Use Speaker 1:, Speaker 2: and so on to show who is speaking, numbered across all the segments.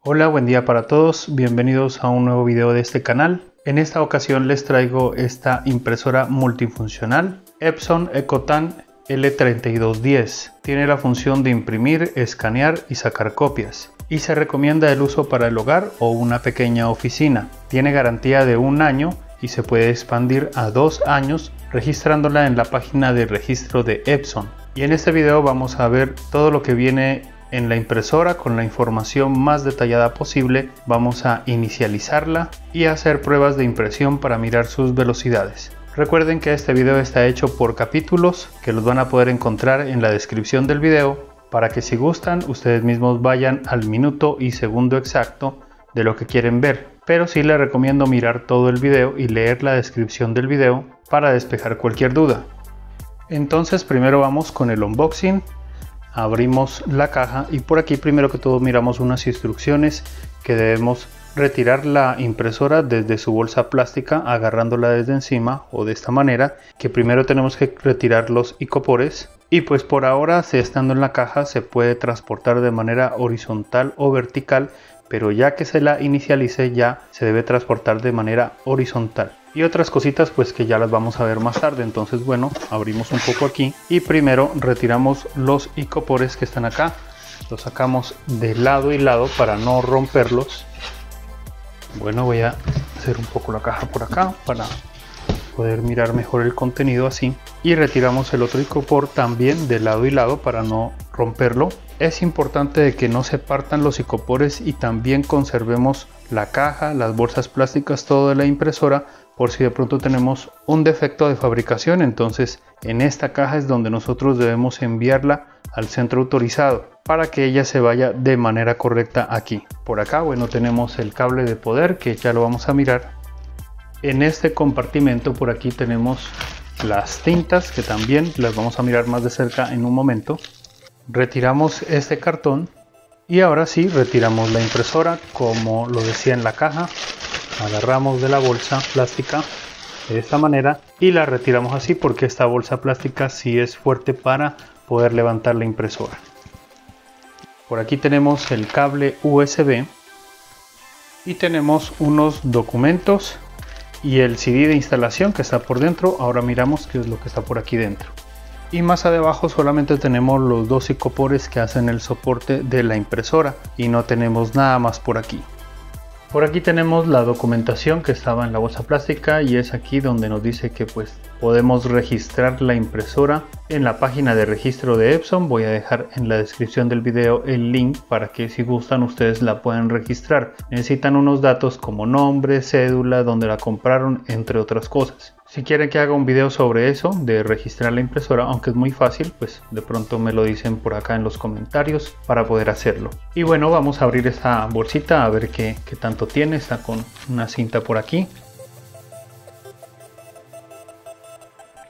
Speaker 1: Hola, buen día para todos, bienvenidos a un nuevo video de este canal. En esta ocasión les traigo esta impresora multifuncional Epson Ecotan L3210. Tiene la función de imprimir, escanear y sacar copias. Y se recomienda el uso para el hogar o una pequeña oficina. Tiene garantía de 1 año y se puede expandir a 2 años registrándola en la página de registro de Epson. Y en este video vamos a ver todo lo que viene en la impresora con la información más detallada posible. Vamos a inicializarla y hacer pruebas de impresión para mirar sus velocidades. Recuerden que este video está hecho por capítulos que los van a poder encontrar en la descripción del video para que si gustan ustedes mismos vayan al minuto y segundo exacto de lo que quieren ver. Pero sí les recomiendo mirar todo el video y leer la descripción del video para despejar cualquier duda. Entonces primero vamos con el unboxing. Abrimos la caja y por aquí primero que todo miramos unas instrucciones que debemos retirar la impresora desde su bolsa plástica agarrándola desde encima o de esta manera, que primero tenemos que retirar los icopores y pues por ahora, si estando en la caja, se puede transportar de manera horizontal o vertical, pero ya que se la inicialice ya se debe transportar de manera horizontal. Y otras cositas pues que ya las vamos a ver más tarde. Entonces bueno, abrimos un poco aquí y primero retiramos los icopores que están acá. Los sacamos de lado y lado para no romperlos. Bueno, voy a hacer un poco la caja por acá para poder mirar mejor el contenido así. Y retiramos el otro icopor también de lado y lado para no romperlo. Es importante de que no se partan los icopores y también conservemos la caja, las bolsas plásticas, todo de la impresora por si de pronto tenemos un defecto de fabricación. Entonces en esta caja es donde nosotros debemos enviarla al centro autorizado para que ella se vaya de manera correcta aquí. Por acá, bueno, tenemos el cable de poder que ya lo vamos a mirar. En este compartimento por aquí tenemos las tintas que también las vamos a mirar más de cerca en un momento. Retiramos este cartón y ahora sí retiramos la impresora como lo decía en la caja. Agarramos de la bolsa plástica de esta manera y la retiramos así porque esta bolsa plástica sí es fuerte para poder levantar la impresora. Por aquí tenemos el cable USB y tenemos unos documentos y el CD de instalación que está por dentro. Ahora miramos qué es lo que está por aquí dentro. Y más abajo solamente tenemos los 2 icopores que hacen el soporte de la impresora y no tenemos nada más por aquí. Por aquí tenemos la documentación que estaba en la bolsa plástica y es aquí donde nos dice que pues podemos registrar la impresora en la página de registro de Epson. Voy a dejar en la descripción del video el link para que si gustan ustedes la puedan registrar. Necesitan unos datos como nombre, cédula, donde la compraron, entre otras cosas. Si quieren que haga un video sobre eso, de registrar la impresora, aunque es muy fácil, pues de pronto me lo dicen por acá en los comentarios para poder hacerlo. Y bueno, vamos a abrir esta bolsita a ver qué tanto tiene. Está con una cinta por aquí.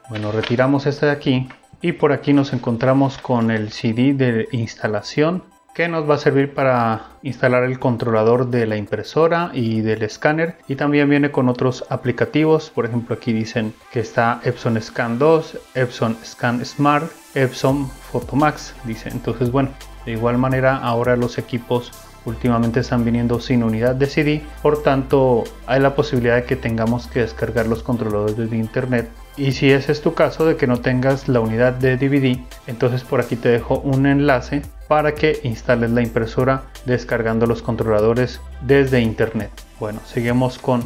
Speaker 1: Bueno, retiramos este de aquí y por aquí nos encontramos con el CD de instalación que nos va a servir para instalar el controlador de la impresora y del escáner, y también viene con otros aplicativos. Por ejemplo, aquí dicen que está Epson Scan 2, Epson Scan Smart, Epson Photomax, dice. Entonces bueno, de igual manera ahora los equipos últimamente están viniendo sin unidad de CD, por tanto hay la posibilidad de que tengamos que descargar los controladores desde internet. Y si ese es tu caso de que no tengas la unidad de DVD, entonces por aquí te dejo un enlace para que instales la impresora descargando los controladores desde internet. Bueno, seguimos con,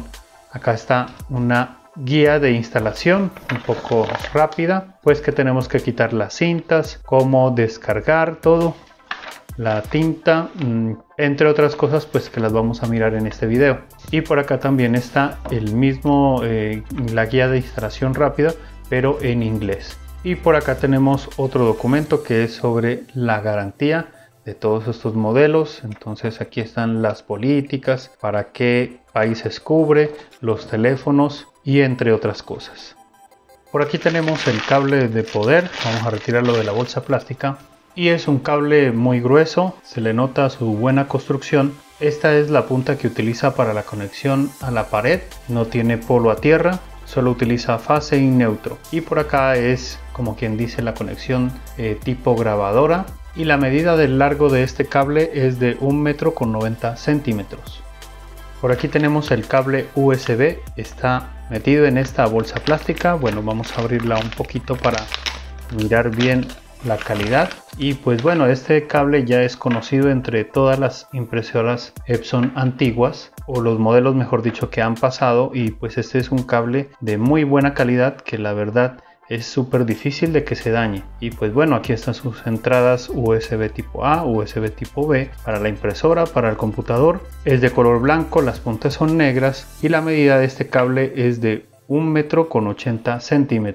Speaker 1: acá está una guía de instalación un poco rápida, pues que tenemos que quitar las cintas, cómo descargar todo, la tinta, entre otras cosas pues que las vamos a mirar en este video. Y por acá también está el mismo, la guía de instalación rápida, pero en inglés. Y por acá tenemos otro documento que es sobre la garantía de todos estos modelos. Entonces aquí están las políticas, para qué países cubre, los teléfonos y entre otras cosas. Por aquí tenemos el cable de poder. Vamos a retirarlo de la bolsa plástica. Y es un cable muy grueso, se le nota su buena construcción. Esta es la punta que utiliza para la conexión a la pared, no tiene polo a tierra, solo utiliza fase y neutro. Y por acá es como quien dice la conexión tipo grabadora y la medida del largo de este cable es de 1,90 m. Por aquí tenemos el cable USB, está metido en esta bolsa plástica. Bueno, vamos a abrirla un poquito para mirar bien la calidad. Y pues bueno, este cable ya es conocido entre todas las impresoras Epson antiguas, o los modelos mejor dicho que han pasado, y pues este es un cable de muy buena calidad que la verdad es súper difícil de que se dañe. Y pues bueno, aquí están sus entradas USB tipo A, USB tipo B para la impresora, para el computador. Es de color blanco, las puntas son negras y la medida de este cable es de 1,80 m.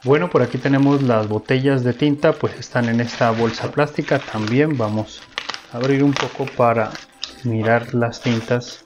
Speaker 1: Bueno, por aquí tenemos las botellas de tinta, pues están en esta bolsa plástica. También vamos a abrir un poco para mirar las tintas.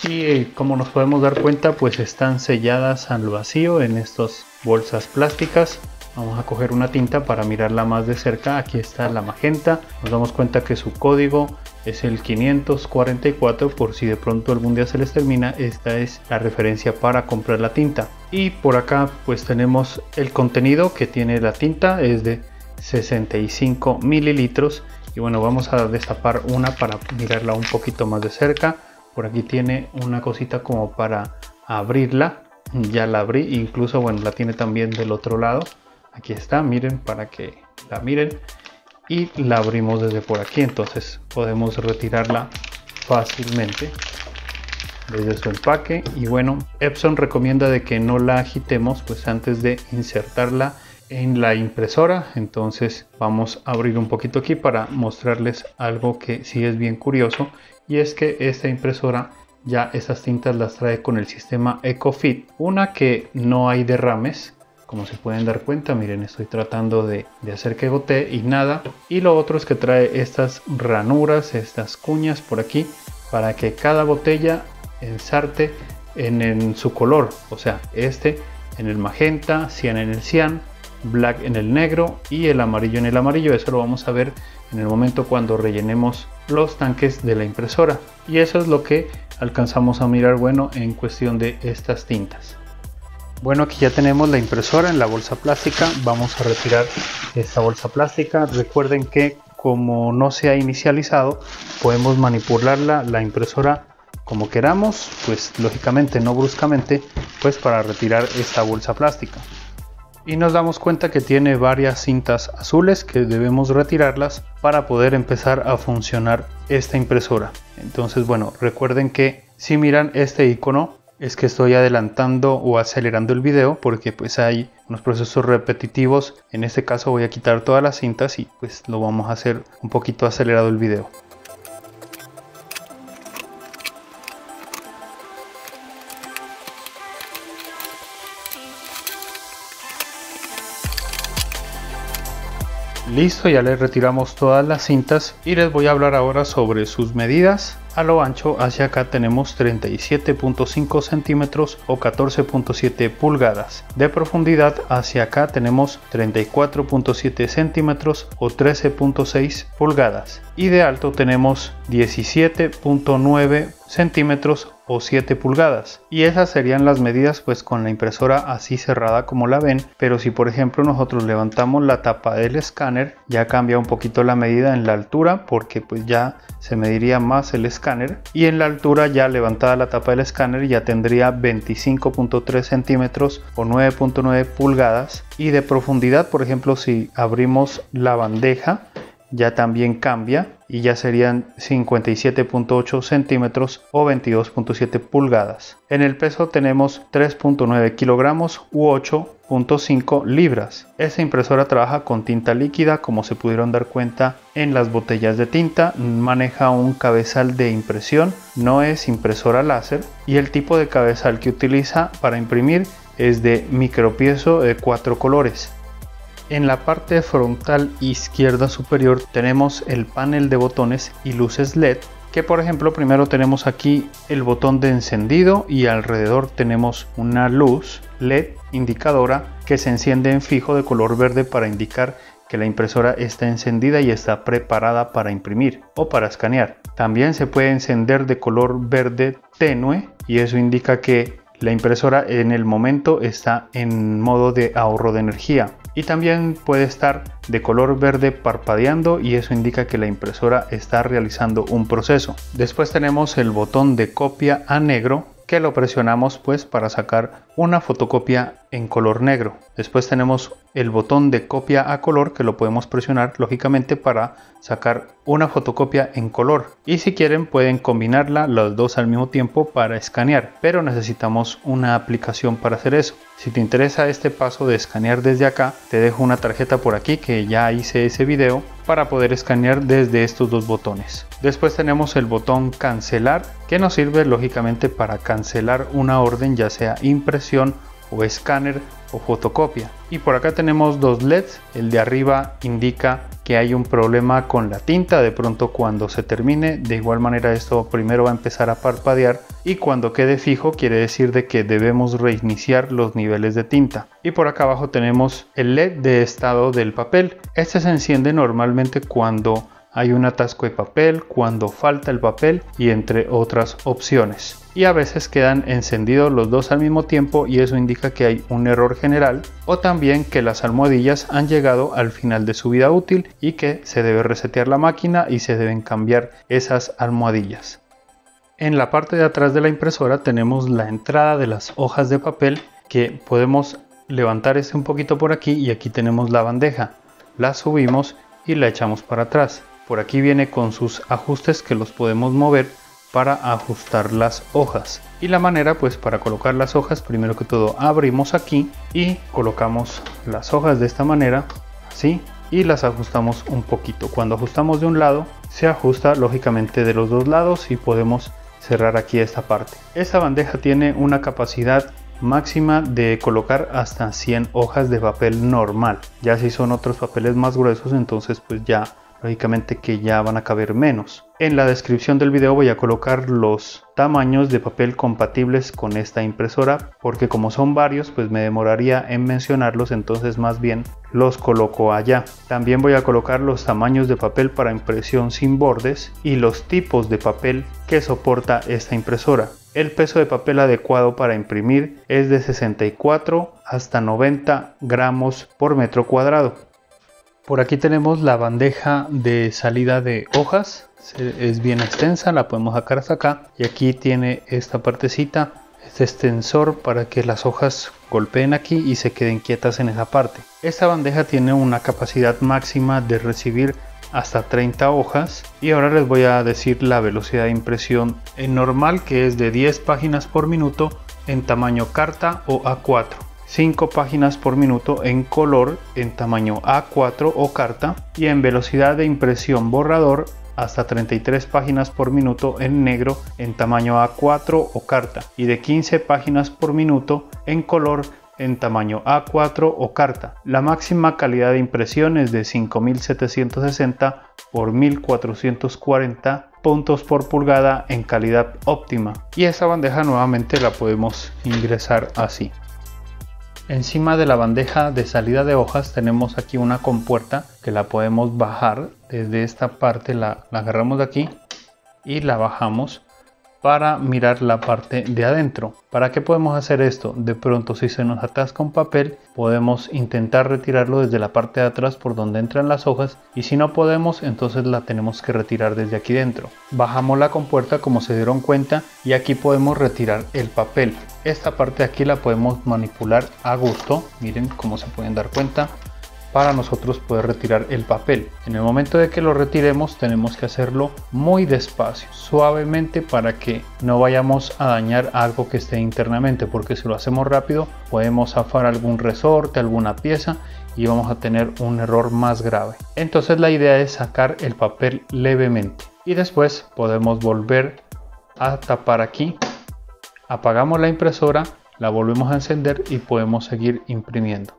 Speaker 1: Y como nos podemos dar cuenta, pues están selladas al vacío en estas bolsas plásticas. Vamos a coger una tinta para mirarla más de cerca. Aquí está la magenta. Nos damos cuenta que su código es el 544, por si de pronto algún día se les termina. Esta es la referencia para comprar la tinta. Y por acá pues tenemos el contenido que tiene la tinta, es de 65 mililitros. Y bueno, vamos a destapar una para mirarla un poquito más de cerca. Por aquí tiene una cosita como para abrirla. Ya la abrí, incluso bueno, la tiene también del otro lado. Aquí está, miren, para que la miren. Y la abrimos desde por aquí, entonces podemos retirarla fácilmente desde su empaque. Y bueno, Epson recomienda de que no la agitemos pues antes de insertarla en la impresora. Entonces vamos a abrir un poquito aquí para mostrarles algo que sí es bien curioso, y es que esta impresora ya estas tintas las trae con el sistema EcoFit. Una, que no hay derrames, como se pueden dar cuenta, miren, estoy tratando de hacer que gotee y nada. Y lo otro es que trae estas ranuras, estas cuñas por aquí, para que cada botella ensarte en su color, o sea, este en el magenta, cian en el cian, black en el negro y el amarillo en el amarillo. Eso lo vamos a ver en el momento cuando rellenemos los tanques de la impresora. Y eso es lo que alcanzamos a mirar, bueno, en cuestión de estas tintas. Bueno, aquí ya tenemos la impresora en la bolsa plástica. Vamos a retirar esta bolsa plástica. Recuerden que como no se ha inicializado, podemos manipularla, la impresora, como queramos, pues lógicamente no bruscamente, pues para retirar esta bolsa plástica. Y nos damos cuenta que tiene varias cintas azules que debemos retirarlas para poder empezar a funcionar esta impresora. Entonces bueno, recuerden que si miran este icono es que estoy adelantando o acelerando el video, porque pues hay unos procesos repetitivos. En este caso voy a quitar todas las cintas y pues lo vamos a hacer un poquito acelerado el video. Listo, ya les retiramos todas las cintas y les voy a hablar ahora sobre sus medidas. A lo ancho hacia acá tenemos 37.5 centímetros o 14.7 pulgadas. De profundidad hacia acá tenemos 34.7 centímetros o 13.6 pulgadas. Y de alto tenemos 17.9 centímetros o 7 pulgadas. Y esas serían las medidas pues con la impresora así cerrada como la ven. Pero si por ejemplo nosotros levantamos la tapa del escáner, ya cambia un poquito la medida en la altura, porque pues ya se mediría más el escáner, y en la altura ya levantada la tapa del escáner ya tendría 25.3 centímetros o 9.9 pulgadas. Y de profundidad, por ejemplo, si abrimos la bandeja, ya también cambia y ya serían 57.8 centímetros o 22.7 pulgadas. En el peso tenemos 3.9 kilogramos u 8.5 libras. Esta impresora trabaja con tinta líquida, como se pudieron dar cuenta en las botellas de tinta. Maneja un cabezal de impresión, no es impresora láser, y el tipo de cabezal que utiliza para imprimir es de micropiezo de 4 colores. En la parte frontal izquierda superior tenemos el panel de botones y luces LED, que por ejemplo primero tenemos aquí el botón de encendido y alrededor tenemos una luz LED indicadora que se enciende en fijo de color verde para indicar que la impresora está encendida y está preparada para imprimir o para escanear. También se puede encender de color verde tenue y eso indica que La impresora en el momento está en modo de ahorro de energía y también puede estar de color verde parpadeando, y eso indica que la impresora está realizando un proceso. Después tenemos el botón de copia a negro, que lo presionamos pues para sacar una fotocopia en color negro. Después tenemos el botón de copia a color, que lo podemos presionar lógicamente para sacar una fotocopia en color, y si quieren pueden combinarla los dos al mismo tiempo para escanear, pero necesitamos una aplicación para hacer eso. Si te interesa este paso de escanear desde acá, te dejo una tarjeta por aquí que ya hice ese video para poder escanear desde estos dos botones. Después tenemos el botón cancelar, que nos sirve lógicamente para cancelar una orden, ya sea impresión o escáner o fotocopia. Y por acá tenemos dos LEDs. El de arriba indica que hay un problema con la tinta, de pronto cuando se termine. De igual manera esto primero va a empezar a parpadear, y cuando quede fijo quiere decir de que debemos reiniciar los niveles de tinta. Y por acá abajo tenemos el LED de estado del papel. Este se enciende normalmente cuando hay un atasco de papel, cuando falta el papel y entre otras opciones. Y a veces quedan encendidos los dos al mismo tiempo, y eso indica que hay un error general, o también que las almohadillas han llegado al final de su vida útil y que se debe resetear la máquina y se deben cambiar esas almohadillas. En la parte de atrás de la impresora tenemos la entrada de las hojas de papel, que podemos levantar un poquito por aquí, y aquí tenemos la bandeja. La subimos y la echamos para atrás. Por aquí viene con sus ajustes que los podemos mover para ajustar las hojas. Y la manera pues para colocar las hojas, primero que todo abrimos aquí y colocamos las hojas de esta manera, así, y las ajustamos un poquito. Cuando ajustamos de un lado, se ajusta lógicamente de los dos lados, y podemos cerrar aquí esta parte. Esta bandeja tiene una capacidad máxima de colocar hasta 100 hojas de papel normal. Ya si son otros papeles más gruesos, entonces pues ya lógicamente que ya van a caber menos. En la descripción del video voy a colocar los tamaños de papel compatibles con esta impresora, porque como son varios pues me demoraría en mencionarlos, entonces más bien los coloco allá. También voy a colocar los tamaños de papel para impresión sin bordes y los tipos de papel que soporta esta impresora. El peso de papel adecuado para imprimir es de 64 hasta 90 gramos por metro cuadrado. Por aquí tenemos la bandeja de salida de hojas. Es bien extensa, la podemos sacar hasta acá, y aquí tiene esta partecita, este extensor para que las hojas golpeen aquí y se queden quietas en esa parte. Esta bandeja tiene una capacidad máxima de recibir hasta 30 hojas, y ahora les voy a decir la velocidad de impresión en normal, que es de 10 páginas por minuto en tamaño carta o A4. 5 páginas por minuto en color en tamaño A4 o carta, y en velocidad de impresión borrador hasta 33 páginas por minuto en negro en tamaño A4 o carta, y de 15 páginas por minuto en color en tamaño A4 o carta. La máxima calidad de impresión es de 5760 por 1440 puntos por pulgada en calidad óptima, y esa bandeja nuevamente la podemos ingresar así. Encima de la bandeja de salida de hojas tenemos aquí una compuerta que la podemos bajar desde esta parte, la agarramos de aquí y la bajamos para mirar la parte de adentro. ¿Para qué podemos hacer esto? De pronto, si se nos atasca un papel, podemos intentar retirarlo desde la parte de atrás por donde entran las hojas, y si no podemos, entonces la tenemos que retirar desde aquí dentro. Bajamos la compuerta, como se dieron cuenta, y aquí podemos retirar el papel. Esta parte de aquí la podemos manipular a gusto, miren cómo se pueden dar cuenta, para nosotros poder retirar el papel. En el momento de que lo retiremos tenemos que hacerlo muy despacio, suavemente, para que no vayamos a dañar algo que esté internamente, porque si lo hacemos rápido podemos zafar algún resorte, alguna pieza, y vamos a tener un error más grave. Entonces la idea es sacar el papel levemente, y después podemos volver a tapar aquí, apagamos la impresora, la volvemos a encender y podemos seguir imprimiendo.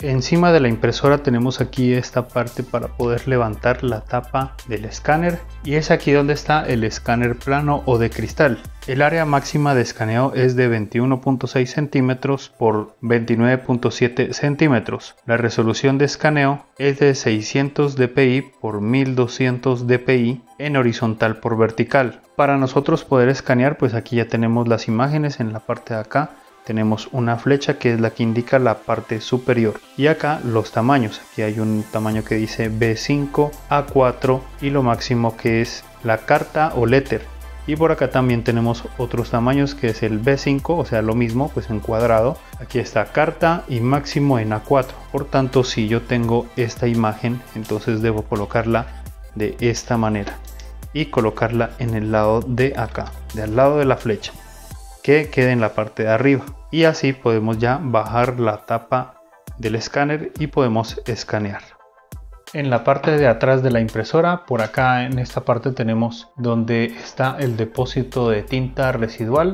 Speaker 1: Encima de la impresora tenemos aquí esta parte para poder levantar la tapa del escáner, y es aquí donde está el escáner plano o de cristal. El área máxima de escaneo es de 21.6 centímetros por 29.7 centímetros. La resolución de escaneo es de 600 dpi por 1200 dpi en horizontal por vertical. Para nosotros poder escanear, pues aquí ya tenemos las imágenes. En la parte de acá tenemos una flecha que es la que indica la parte superior, y acá los tamaños. Aquí hay un tamaño que dice B5, A4 y lo máximo que es la carta o letter. Y por acá también tenemos otros tamaños que es el B5, o sea lo mismo, pues en cuadrado. Aquí está carta y máximo en A4. Por tanto, si yo tengo esta imagen, entonces debo colocarla de esta manera y colocarla en el lado de acá, de al lado de la flecha, que quede en la parte de arriba, y así podemos ya bajar la tapa del escáner y podemos escanear. En la parte de atrás de la impresora, por acá en esta parte tenemos donde está el depósito de tinta residual,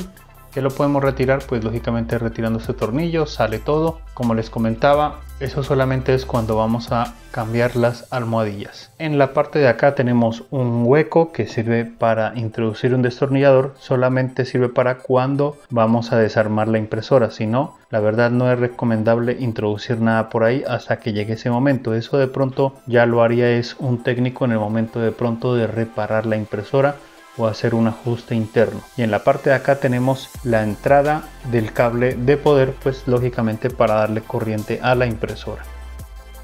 Speaker 1: que lo podemos retirar, pues lógicamente retirando este tornillo sale todo. Como les comentaba, eso solamente es cuando vamos a cambiar las almohadillas. En la parte de acá tenemos un hueco que sirve para introducir un destornillador. Solamente sirve para cuando vamos a desarmar la impresora, si no, la verdad no es recomendable introducir nada por ahí hasta que llegue ese momento. Eso de pronto ya lo haría es un técnico en el momento de pronto de reparar la impresora o hacer un ajuste interno. Y en la parte de acá tenemos la entrada del cable de poder, pues lógicamente para darle corriente a la impresora.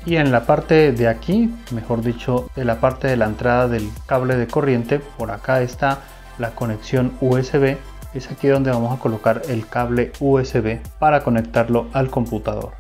Speaker 1: Y en la parte de aquí, mejor dicho, de la parte de la entrada del cable de corriente, por acá está la conexión USB. Es aquí donde vamos a colocar el cable USB para conectarlo al computador.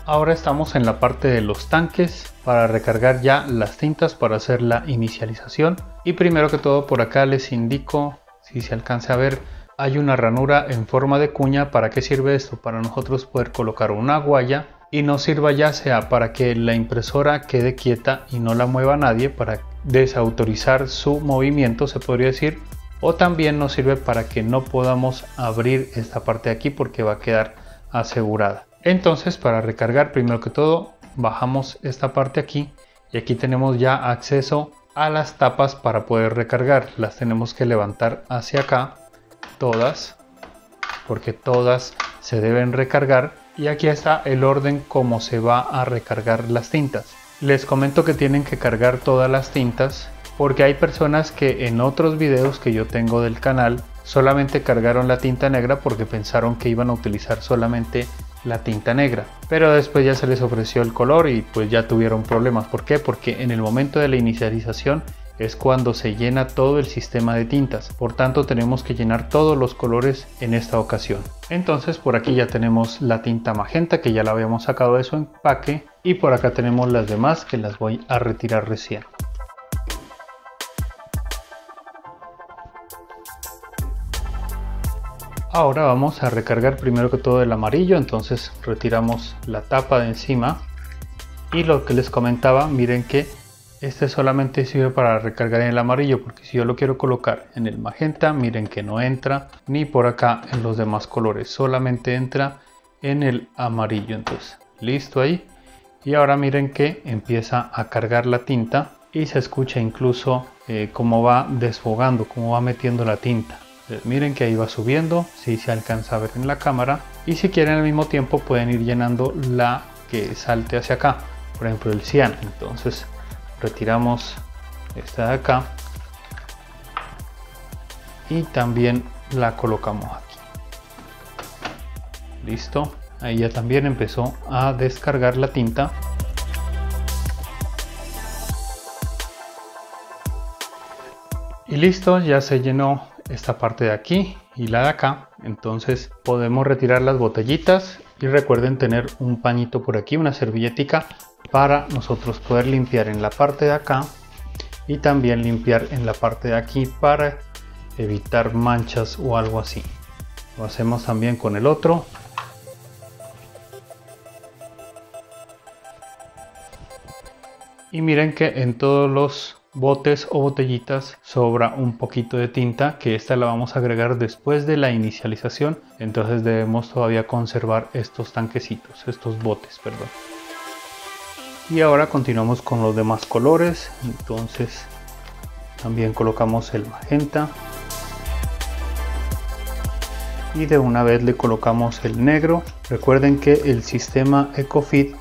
Speaker 1: Ahora estamos en la parte de los tanques para recargar ya las tintas para hacer la inicialización. Y primero que todo, por acá les indico, si se alcanza a ver, hay una ranura en forma de cuña. ¿Para qué sirve esto? Para nosotros poder colocar una guaya, y nos sirva ya sea para que la impresora quede quieta y no la mueva nadie, para desautorizar su movimiento, se podría decir, o también nos sirve para que no podamos abrir esta parte de aquí porque va a quedar asegurada. Entonces, para recargar, primero que todo bajamos esta parte aquí, y aquí tenemos ya acceso a las tapas para poder recargar. Las tenemos que levantar hacia acá, todas, porque todas se deben recargar, y aquí está el orden como se va a recargar las tintas. Les comento que tienen que cargar todas las tintas porque hay personas que en otros videos que yo tengo del canal solamente cargaron la tinta negra porque pensaron que iban a utilizar solamente la tinta negra, pero después ya se les ofreció el color y pues ya tuvieron problemas. ¿Por qué? Porque en el momento de la inicialización es cuando se llena todo el sistema de tintas, por tanto tenemos que llenar todos los colores en esta ocasión. Entonces por aquí ya tenemos la tinta magenta, que ya la habíamos sacado de su empaque, y por acá tenemos las demás que las voy a retirar recién. Ahora vamos a recargar primero que todo el amarillo. Entonces retiramos la tapa de encima, y lo que les comentaba, miren que este solamente sirve para recargar en el amarillo, porque si yo lo quiero colocar en el magenta, miren que no entra ni por acá en los demás colores, solamente entra en el amarillo. Entonces listo ahí, y ahora miren que empieza a cargar la tinta y se escucha incluso cómo va desfogando, cómo va metiendo la tinta. Miren que ahí va subiendo, si se alcanza a ver en la cámara, y si quieren al mismo tiempo pueden ir llenando la que salte hacia acá, por ejemplo el cian. Entonces retiramos esta de acá y también la colocamos aquí. Listo, ahí ya también empezó a descargar la tinta. Y listo, ya se llenó esta parte de aquí y la de acá. Entonces podemos retirar las botellitas, y recuerden tener un pañito por aquí, una servilletica, para nosotros poder limpiar en la parte de acá y también limpiar en la parte de aquí para evitar manchas o algo así. Lo hacemos también con el otro. Y miren que en todos los botes o botellitas sobra un poquito de tinta, que esta la vamos a agregar después de la inicialización. Entonces debemos todavía conservar estos tanquecitos, estos botes, perdón. Y ahora continuamos con los demás colores. Entonces también colocamos el magenta y de una vez le colocamos el negro. Recuerden que el sistema EcoFit,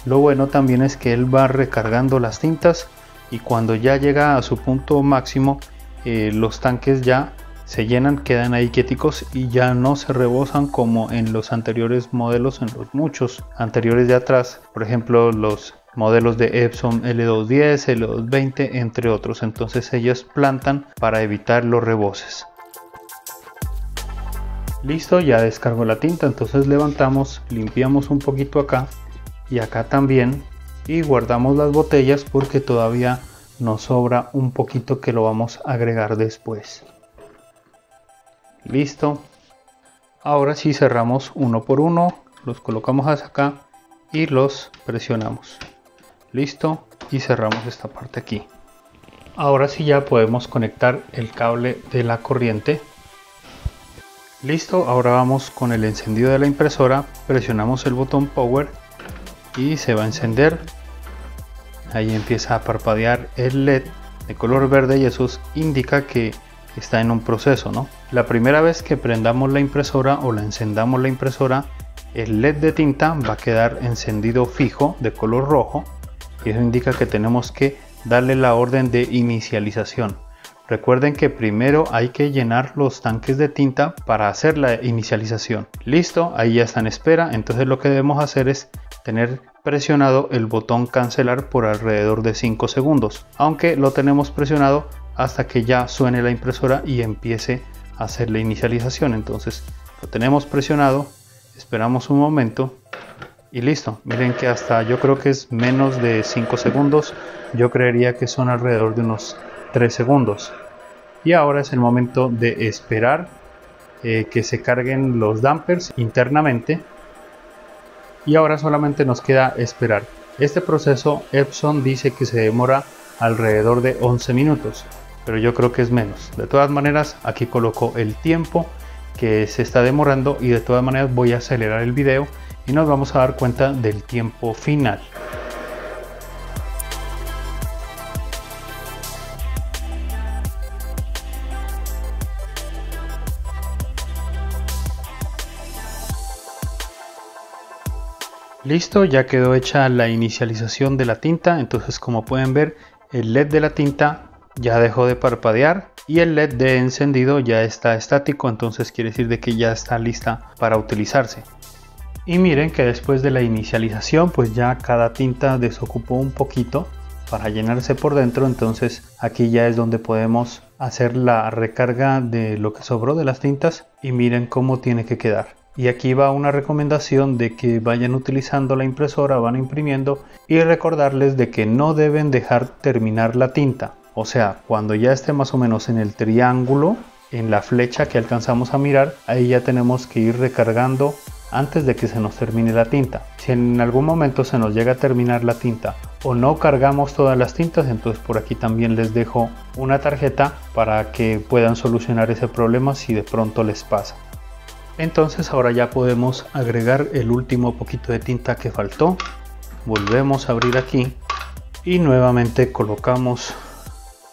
Speaker 1: lo bueno también es que él va recargando las tintas y cuando ya llega a su punto máximo, los tanques ya se llenan, quedan ahí quieticos y ya no se rebosan como en los anteriores modelos, en los muchos anteriores de atrás, por ejemplo los modelos de Epson L210, L220, entre otros. Entonces ellos plantan para evitar los reboses. Listo, ya descargo la tinta, entonces levantamos, limpiamos un poquito acá y acá también y guardamos las botellas porque todavía nos sobra un poquito que lo vamos a agregar después. Listo, ahora sí cerramos uno por uno, los colocamos hacia acá y los presionamos. Listo, y cerramos esta parte aquí. Ahora sí ya podemos conectar el cable de la corriente. Listo, ahora vamos con el encendido de la impresora, presionamos el botón Power y se va a encender. Ahí empieza a parpadear el LED de color verde y eso indica que está en un proceso, ¿no? La primera vez que prendamos la impresora o la encendamos la impresora, el LED de tinta va a quedar encendido fijo de color rojo y eso indica que tenemos que darle la orden de inicialización. Recuerden que primero hay que llenar los tanques de tinta para hacer la inicialización. Listo, ahí ya está en espera. Entonces lo que debemos hacer es tener presionado el botón cancelar por alrededor de 5 segundos. Aunque lo tenemos presionado hasta que ya suene la impresora y empiece a hacer la inicialización. Entonces lo tenemos presionado, esperamos un momento y listo. Miren que hasta yo creo que es menos de 5 segundos. Yo creería que son alrededor de unos 3 segundos y ahora es el momento de esperar que se carguen los dampers internamente y ahora solamente nos queda esperar. Este proceso Epson dice que se demora alrededor de 11 minutos, pero yo creo que es menos. De todas maneras aquí coloco el tiempo que se está demorando y de todas maneras voy a acelerar el video y nos vamos a dar cuenta del tiempo final. Listo, ya quedó hecha la inicialización de la tinta. Entonces, como pueden ver, el LED de la tinta ya dejó de parpadear y el LED de encendido ya está estático. Entonces quiere decir de que ya está lista para utilizarse. Y miren que después de la inicialización, pues ya cada tinta desocupó un poquito para llenarse por dentro. Entonces aquí ya es donde podemos hacer la recarga de lo que sobró de las tintas y miren cómo tiene que quedar. Y aquí va una recomendación de que vayan utilizando la impresora, van imprimiendo y recordarles de que no deben dejar terminar la tinta. O sea, cuando ya esté más o menos en el triángulo, en la flecha que alcanzamos a mirar, ahí ya tenemos que ir recargando antes de que se nos termine la tinta. Si en algún momento se nos llega a terminar la tinta o no cargamos todas las tintas, entonces por aquí también les dejo una tarjeta para que puedan solucionar ese problema si de pronto les pasa. Entonces ahora ya podemos agregar el último poquito de tinta que faltó. Volvemos a abrir aquí y nuevamente colocamos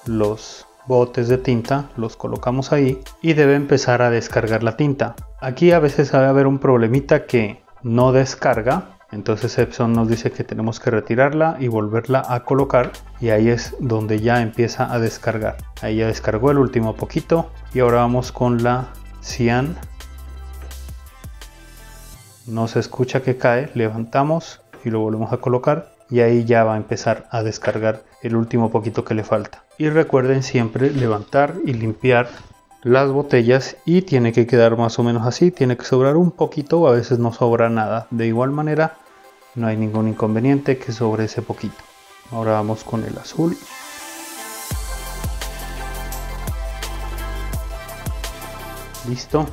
Speaker 1: los botes de tinta, los colocamos ahí y debe empezar a descargar la tinta. Aquí a veces va a haber un problemita que no descarga, entonces Epson nos dice que tenemos que retirarla y volverla a colocar y ahí es donde ya empieza a descargar. Ahí ya descargó el último poquito y ahora vamos con la cian. No se escucha que cae, levantamos y lo volvemos a colocar y ahí ya va a empezar a descargar el último poquito que le falta. Y recuerden siempre levantar y limpiar las botellas y tiene que quedar más o menos así, tiene que sobrar un poquito o a veces no sobra nada. De igual manera no hay ningún inconveniente que sobre ese poquito. Ahora vamos con el azul. Listo.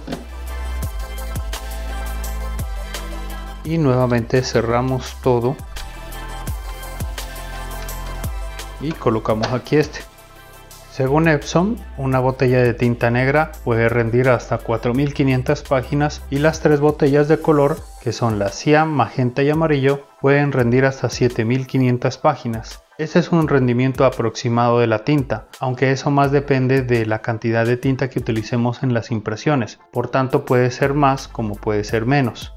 Speaker 1: Y nuevamente cerramos todo y colocamos aquí este. Según Epson, una botella de tinta negra puede rendir hasta 4500 páginas y las 3 botellas de color que son la cian, magenta y amarillo, pueden rendir hasta 7500 páginas. Este es un rendimiento aproximado de la tinta, aunque eso más depende de la cantidad de tinta que utilicemos en las impresiones, por tanto puede ser más como puede ser menos.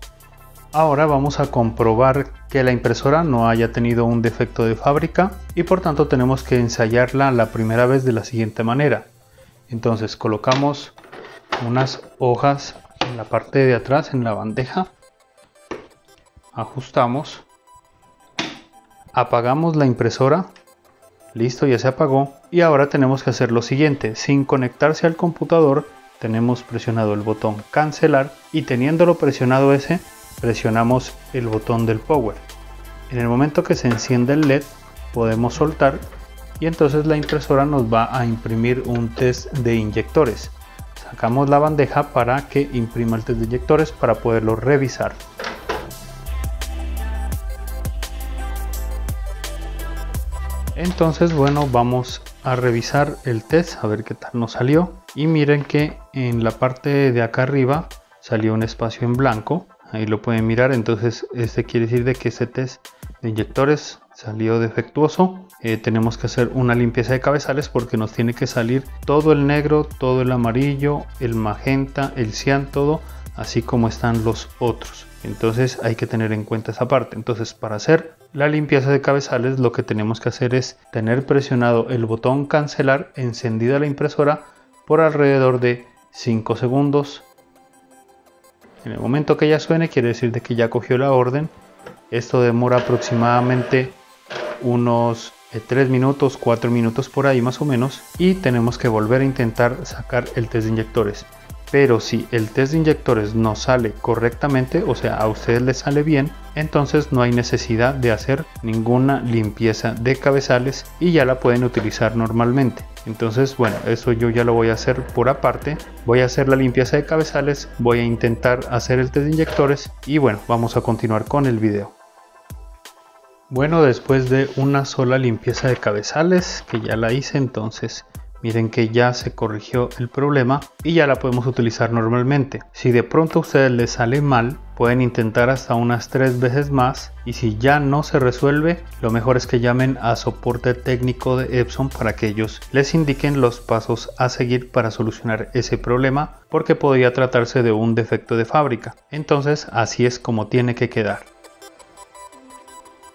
Speaker 1: Ahora vamos a comprobar que la impresora no haya tenido un defecto de fábrica y por tanto tenemos que ensayarla la primera vez de la siguiente manera. Entonces colocamos unas hojas en la parte de atrás en la bandeja, ajustamos, apagamos la impresora, listo, ya se apagó, y ahora tenemos que hacer lo siguiente. Sin conectarse al computador tenemos presionado el botón cancelar y teniéndolo presionado ese, presionamos el botón del power. En el momento que se enciende el LED podemos soltar y entonces la impresora nos va a imprimir un test de inyectores. Sacamos la bandeja para que imprima el test de inyectores para poderlo revisar. Entonces bueno, vamos a revisar el test a ver qué tal nos salió y miren que en la parte de acá arriba salió un espacio en blanco, ahí lo pueden mirar. Entonces este quiere decir de que este test de inyectores salió defectuoso. Tenemos que hacer una limpieza de cabezales porque nos tiene que salir todo el negro, todo el amarillo, el magenta, el cian, todo así como están los otros. Entonces hay que tener en cuenta esa parte. Entonces para hacer la limpieza de cabezales lo que tenemos que hacer es tener presionado el botón cancelar, encendida la impresora por alrededor de 5 segundos. En el momento que ya suene quiere decir de que ya cogió la orden. Esto demora aproximadamente unos 3 minutos, 4 minutos por ahí más o menos, y tenemos que volver a intentar sacar el test de inyectores. Pero si el test de inyectores no sale correctamente, o sea a ustedes les sale bien, entonces no hay necesidad de hacer ninguna limpieza de cabezales y ya la pueden utilizar normalmente. Entonces bueno, eso yo ya lo voy a hacer por aparte. Voy a hacer la limpieza de cabezales, voy a intentar hacer el test de inyectores y bueno, vamos a continuar con el video. Bueno, después de una sola limpieza de cabezales que ya la hice, entonces miren que ya se corrigió el problema y ya la podemos utilizar normalmente. Si de pronto a ustedes les sale mal, pueden intentar hasta unas 3 veces más y si ya no se resuelve, lo mejor es que llamen a soporte técnico de Epson para que ellos les indiquen los pasos a seguir para solucionar ese problema, porque podría tratarse de un defecto de fábrica. Entonces así es como tiene que quedar.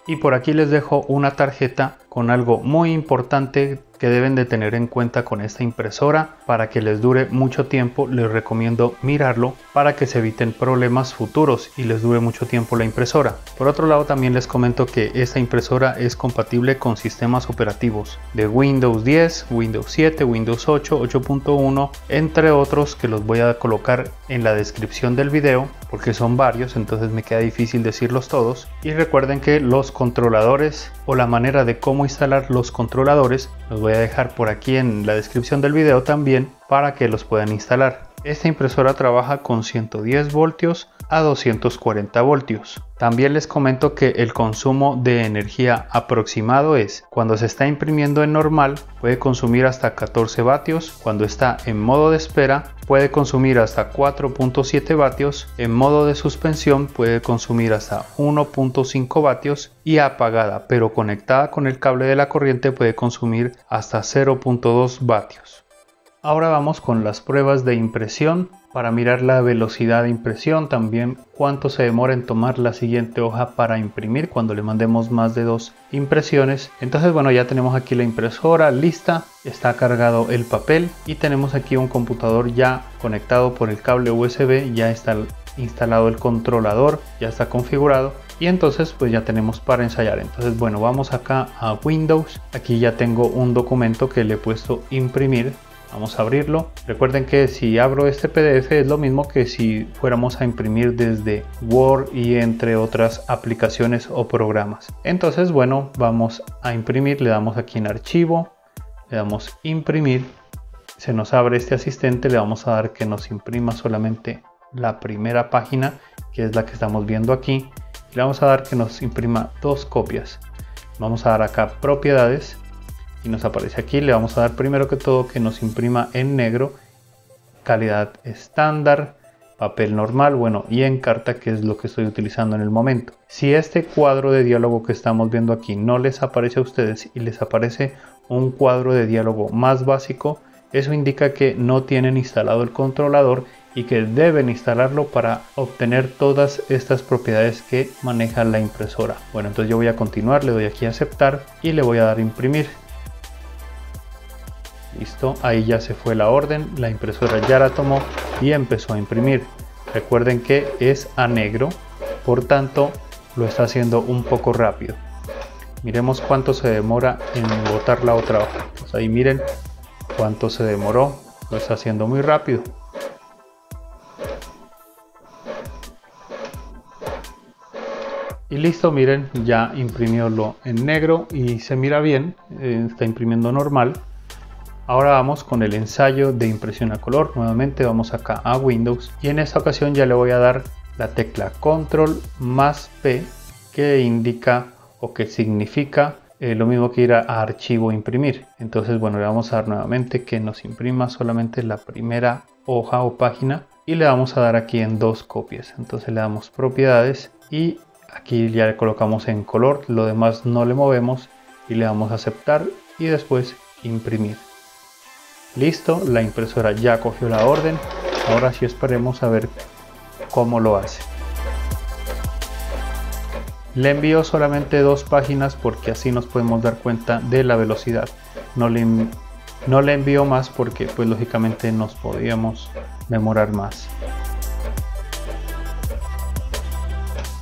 Speaker 1: Y por aquí les dejo una tarjeta con algo muy importante que deben de tener en cuenta con esta impresora para que les dure mucho tiempo. Les recomiendo mirarlo para que se eviten problemas futuros y les dure mucho tiempo la impresora. Por otro lado, también les comento que esta impresora es compatible con sistemas operativos de Windows 10, Windows 7, Windows 8, 8.1, entre otros que los voy a colocar en la descripción del video porque son varios, entonces me queda difícil decirlos todos. Y recuerden que los controladores o la manera de cómo instalar los controladores los voy a dejar por aquí en la descripción del video también para que los puedan instalar. Esta impresora trabaja con 110 voltios a 240 voltios. También les comento que el consumo de energía aproximado es, cuando se está imprimiendo en normal, puede consumir hasta 14 vatios, cuando está en modo de espera puede consumir hasta 4.7 vatios, en modo de suspensión puede consumir hasta 1.5 vatios y apagada pero conectada con el cable de la corriente puede consumir hasta 0.2 vatios. Ahora vamos con las pruebas de impresión para mirar la velocidad de impresión, también cuánto se demora en tomar la siguiente hoja para imprimir cuando le mandemos más de 2 impresiones. Entonces bueno, ya tenemos aquí la impresora lista, está cargado el papel y tenemos aquí un computador ya conectado por el cable USB, ya está instalado el controlador, ya está configurado y entonces pues ya tenemos para ensayar. Entonces bueno, vamos acá a Windows, aquí ya tengo un documento que le he puesto imprimir. Vamos a abrirlo. Recuerden que si abro este PDF es lo mismo que si fuéramos a imprimir desde Word y entre otras aplicaciones o programas. Entonces bueno, vamos a imprimir, le damos aquí en archivo, le damos imprimir, se nos abre este asistente, le vamos a dar que nos imprima solamente la primera página, que es la que estamos viendo aquí, y le vamos a dar que nos imprima 2 copias. Vamos a dar acá propiedades y nos aparece aquí, le vamos a dar primero que todo que nos imprima en negro, calidad estándar, papel normal, bueno, y Encarta, que es lo que estoy utilizando en el momento. Si este cuadro de diálogo que estamos viendo aquí no les aparece a ustedes y les aparece un cuadro de diálogo más básico, eso indica que no tienen instalado el controlador y que deben instalarlo para obtener todas estas propiedades que maneja la impresora. Bueno, entonces yo voy a continuar, le doy aquí a aceptar y le voy a dar a imprimir. Listo, ahí ya se fue la orden, la impresora ya la tomó y empezó a imprimir. Recuerden que es a negro, por tanto lo está haciendo un poco rápido. Miremos cuánto se demora en botar la otra hoja. Pues ahí miren cuánto se demoró, lo está haciendo muy rápido. Y listo, miren, ya imprimió lo en negro y se mira bien, está imprimiendo normal. Ahora vamos con el ensayo de impresión a color. Nuevamente vamos acá a Windows y en esta ocasión ya le voy a dar la tecla Control más P, que indica o que significa lo mismo que ir a archivo imprimir. Entonces bueno, le vamos a dar nuevamente que nos imprima solamente la primera hoja o página y le vamos a dar aquí en 2 copias. Entonces le damos propiedades y aquí ya le colocamos en color, lo demás no le movemos y le damos a aceptar y después imprimir. Listo, la impresora ya cogió la orden. Ahora sí esperemos a ver cómo lo hace. Le envío solamente 2 páginas porque así nos podemos dar cuenta de la velocidad. No le envío más porque pues lógicamente nos podríamos demorar más.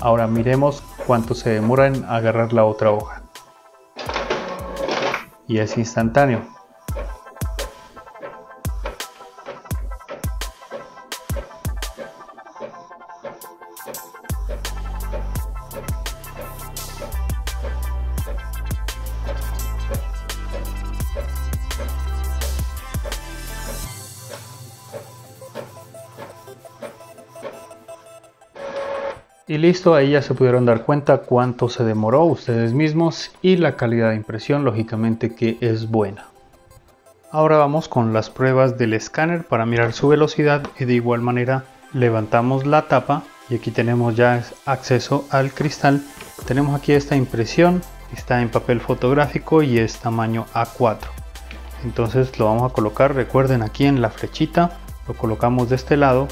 Speaker 1: Ahora miremos cuánto se demora en agarrar la otra hoja. Y es instantáneo. Y listo, ahí ya se pudieron dar cuenta cuánto se demoró ustedes mismos y la calidad de impresión lógicamente que es buena. Ahora vamos con las pruebas del escáner para mirar su velocidad y de igual manera levantamos la tapa y aquí tenemos ya acceso al cristal. Tenemos aquí esta impresión, está en papel fotográfico y es tamaño A4. Entonces lo vamos a colocar, recuerden, aquí en la flechita, lo colocamos de este lado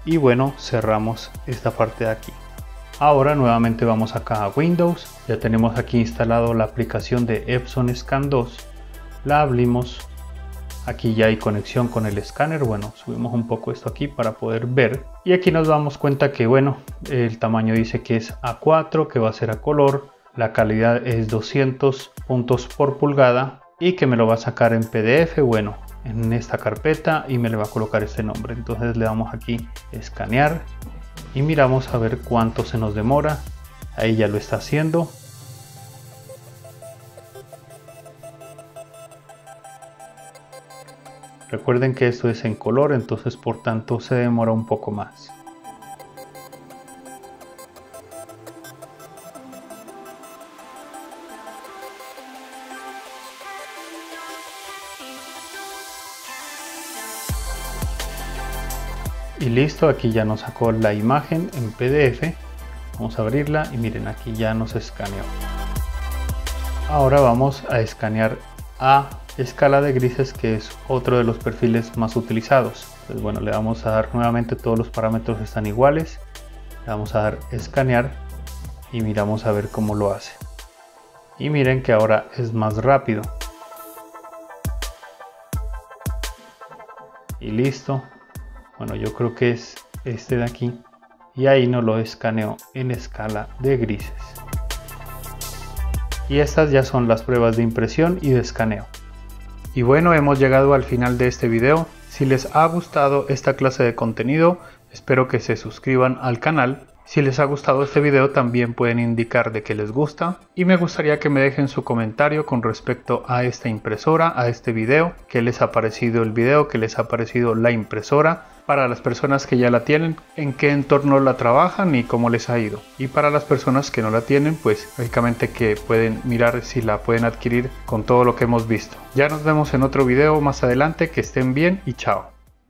Speaker 1: y bueno, cerramos esta parte de aquí. Ahora nuevamente vamos acá a Windows, ya tenemos aquí instalado la aplicación de Epson Scan 2, la abrimos, aquí ya hay conexión con el escáner, bueno, subimos un poco esto aquí para poder ver y aquí nos damos cuenta que bueno, el tamaño dice que es A4, que va a ser a color, la calidad es 200 puntos por pulgada y que me lo va a sacar en PDF, bueno, en esta carpeta y me le va a colocar este nombre. Entonces le damos aquí escanear y miramos a ver cuánto se nos demora. Ahí ya lo está haciendo. Recuerden que esto es en color, entonces por tanto se demora un poco más. Y listo, aquí ya nos sacó la imagen en PDF. Vamos a abrirla y miren, aquí ya nos escaneó. Ahora vamos a escanear a escala de grises, que es otro de los perfiles más utilizados. Entonces bueno, le vamos a dar nuevamente, todos los parámetros están iguales. Le vamos a dar escanear y miramos a ver cómo lo hace. Y miren que ahora es más rápido. Y listo. Bueno, yo creo que es este de aquí y ahí nos lo escaneó en escala de grises. Y estas ya son las pruebas de impresión y de escaneo. Y bueno, hemos llegado al final de este video. Si les ha gustado esta clase de contenido, espero que se suscriban al canal. Si les ha gustado este video, también pueden indicar de que les gusta. Y me gustaría que me dejen su comentario con respecto a esta impresora, a este video. ¿Qué les ha parecido el video? ¿Qué les ha parecido la impresora? Para las personas que ya la tienen, en qué entorno la trabajan y cómo les ha ido. Y para las personas que no la tienen, pues lógicamente que pueden mirar si la pueden adquirir con todo lo que hemos visto. Ya nos vemos en otro video más adelante, que estén bien y chao.